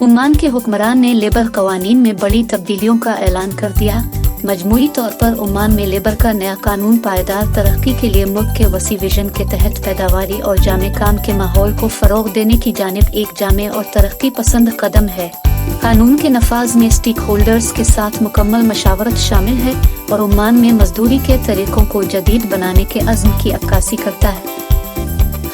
Oman के हुक्मरान ने लेबर कवानीन में बड़ी तब्दीलियों का ऐलान कर दिया। मजमूई तौर पर ओमान में लेबर का नया कानून पायदार तरक्की के लिए मुल्क के वसी विजन के तहत पैदावारी और जामे काम के माहौल को फरोग देने की जानिब एक जामे और तरक्की पसंद कदम है। कानून के नफाज में स्टेक होल्डर्स के साथ मुकम्मल मशावरत शामिल है और ओमान में मजदूरी के तरीकों को जदीद बनाने के अज़्म की अक्कासी करता है।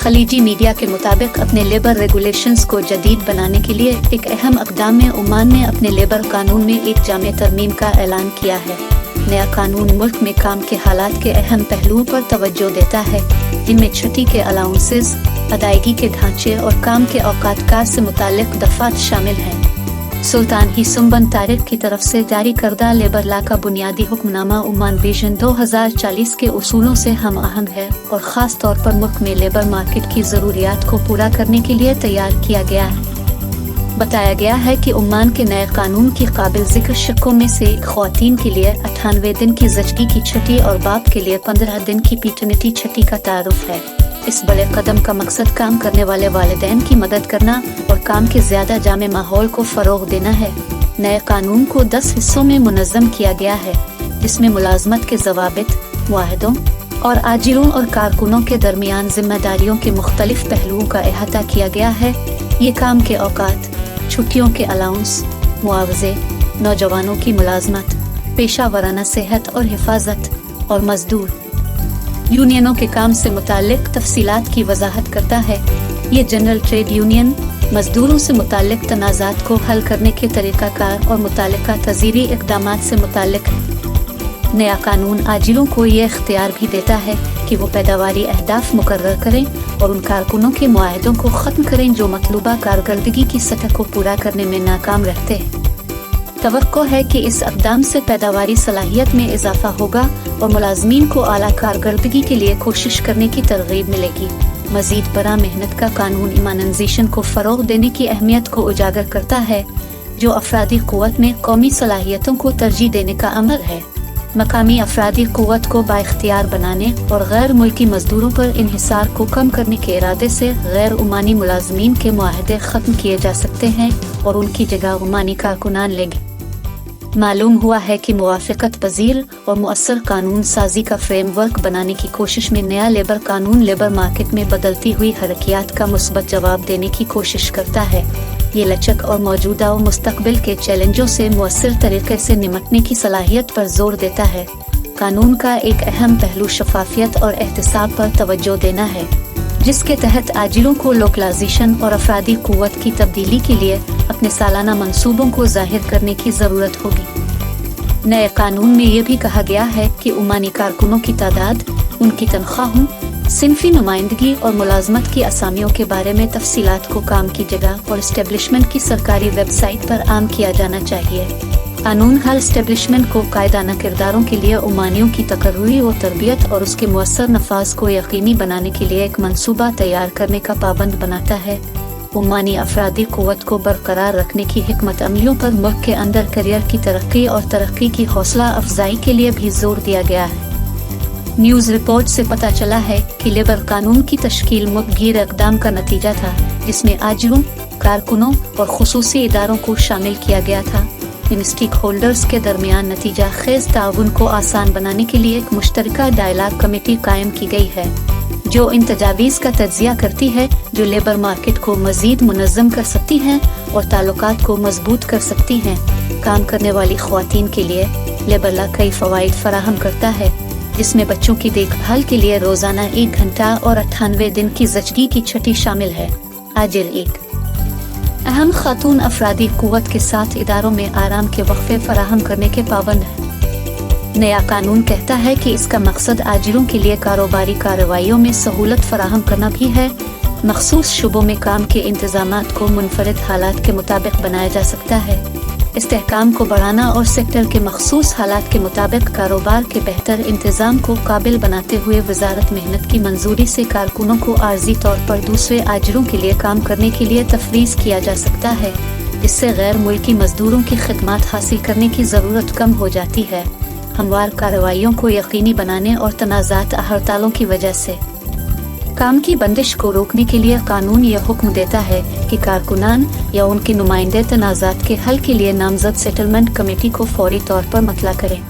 खलीजी मीडिया के मुताबिक अपने लेबर रेगुलेशंस को जदीद बनाने के लिए एक अहम इक़दाम में ओमान ने अपने लेबर कानून में एक जामे तरमीम का ऐलान किया है। नया कानून मुल्क में काम के हालात के अहम पहलुओं पर तवज्जो देता है, जिनमें छुट्टी के अलाउंसेस, अदायगी के ढांचे और काम के औकात कार से मुताल्लिक़ दफ़ात शामिल हैं। सुल्तान हिसम बिन तारिक की तरफ से जारी करदा लेबर ला का बुनियादी हुक्मनामा ओमान विजन 2040 के उसूलों से हम आहंग है और ख़ास तौर पर मुल्क में लेबर मार्केट की ज़रूरियात को पूरा करने के लिए तैयार किया गया है। बताया गया है कि ओमान के नए कानून की काबिल ज़िक्र शक्कों में से ख़वातीन के लिए 98 दिन की ज़चगी की छुट्टी और बाप के लिए 15 दिन की पैटर्निटी छुट्टी का तारुफ है। इस बड़े कदम का मकसद काम करने वाले वालिदैन की मदद करना और काम के ज़्यादा जामे माहौल को फ़रोग देना है। नए कानून को 10 हिस्सों में मुनज़्ज़म किया गया है, जिसमें मुलाजमत के ज़वाबित, मुआहदों और आजिरों और कारकुनों के दरमियान जिम्मेदारियों के मुख्तलिफ पहलुओं का अहाता किया गया है। ये काम के औकात, छुट्टियों के अलाउंस, मुआवजे, नौजवानों की मुलाजमत, पेशा वराना सेहत और हिफाजत और मजदूर यूनियनों के काम से मुताल्लिक़ तफसीलात की वजाहत करता है। ये जनरल ट्रेड यूनियन मजदूरों से मुताल्लिक़ तनाज़ात को हल करने के तरीक़ाकार और मुताल्लिक़ा तज़ीरी इक़दामात से मुताल्लिक़ है। नया कानून आजिलों को ये इख्तियार भी देता है कि वो पैदावारी अहदाफ मुकर्रर करें और उन कारकुनों के मुआहदों को ख़त्म करें जो मतलूबा कारकर्दगी की सतह को पूरा करने में नाकाम रहते हैं। तवक्को है कि इस इक़दाम से पैदावारी सलाहियत में इजाफा होगा और मुलाजमीन को आला कारकर्दगी के लिए कोशिश करने की तरगीब मिलेगी। मज़ीद बड़ा मेहनत का कानून ईमानज़ेशन को फ़रोग़ देने की अहमियत को उजागर करता है, जो अफरादी क़ुव्वत में कौमी सलाहियतों को तरजीह देने का अमल है। मकामी अफरादी क़ुव्वत को बाइख्तियार बनाने और गैर मुल्की मजदूरों पर इन्हिसार को कम करने के इरादे से गैर उमानी मुलाजमीन के मुआहदे ख़त्म किए जा सकते हैं और उनकी जगह उमानी कारकुनान लेंगे। मालूम हुआ है कि मुवाफ़क़त पज़ीर और मुअस्सर कानून साजी का फ्रेमवर्क बनाने की कोशिश में नया लेबर कानून लेबर मार्केट में बदलती हुई हरकियात का मुस्बत जवाब देने की कोशिश करता है। ये लचक और मौजूदा और मुस्तक़बिल के चैलेंजों से मुअस्सर तरीक़े से निमटने की सलाहियत पर जोर देता है। कानून का एक अहम पहलू शफ़ाफ़ियत और एहतिसाब पर तवज्जो देना है, जिसके तहत आजिलों को लोकलाइजेशन और अफरादी क़ुव्वत की तब्दीली के लिए अपने सालाना मंसूबों को ज़ाहिर करने की ज़रूरत होगी। नए कानून में ये भी कहा गया है कि उमानी कारकुनों की तादाद, उनकी तनख्वाहों, सिनफी नुमाइंदगी और मुलाजमत की असामियों के बारे में तफसीलात को काम की जगह और इस्टेब्लिशमेंट की सरकारी वेबसाइट पर आम किया जाना चाहिए। कानून हर इस्टेब्लिशमेंट को कायदाना किरदारों के लिए उमानियों की तकर्री और तरबियत और उसके मुअस्सर नफाज को यकीनी बनाने के लिए एक मंसूबा तैयार करने का पाबंद बनाता है। उमानी अफरादी क़ुव्वत को बरकरार रखने की हिकमत अमलियों पर मुल्क के अंदर करियर की तरक्की और तरक्की की हौसला अफजाई के लिए भी जोर दिया गया है। न्यूज़ रिपोर्ट से पता चला है कि लेबर कानून की तश्कील मुखगिर इक़दाम का नतीजा था, जिसमें आजिरों, कारकुनों और खुसूसी इदारों को शामिल किया गया था। इन स्टेक होल्डर्स के दरमियान नतीजा खेज ताउन को आसान बनाने के लिए एक मुश्तरका डायलॉग कमेटी कायम की गई है, जो इन तजावीज़ का तज्ज़िया करती है जो लेबर मार्केट को मज़ीद मुनज़्ज़म कर सकती हैं और ताल्लुकात को मजबूत कर सकती हैं। काम करने वाली ख़वातीन के लिए लेबर लॉ कई फ़वाइद फराहम करता है, जिसमें बच्चों की देखभाल के लिए रोज़ाना 1 घंटा और 98 दिन की ज़चगी की छुट्टी शामिल है। आजिर एक अहम खातून अफरादी क़ुव्वत के साथ इदारों में आराम के वक्फे फराहम करने के पाबंद है। नया कानून कहता है कि इसका मकसद आजिरों के लिए कारोबारी कार्रवाइयों में सहूलत फराहम करना भी है। मखसूस शुबों में काम के इंतज़ामात को मुनफरिद हालात के मुताबिक बनाया जा सकता है। इस्तेहकाम को बढ़ाना और सेक्टर के मखसूस हालात के मुताबिक कारोबार के बेहतर इंतज़ाम को काबिल बनाते हुए वजारत मेहनत की मंजूरी से कारकुनों को आर्जी तौर पर दूसरे आजिरों के लिए काम करने के लिए तफवीज़ किया जा सकता है, जिससे गैर मुल्की मजदूरों की खिदमत हासिल करने की ज़रूरत कम हो जाती है, हमवार कार्रवाइयों को यकीनी बनाने और तनाज़ात हड़तालों की वजह से। काम की बंदिश को रोकने के लिए कानून यह हुक्म देता है कि कारकुनान या उनके नुमाइंदे तनाज़ात के हल के लिए नामजद सेटलमेंट कमेटी को फौरी तौर पर मतला करें।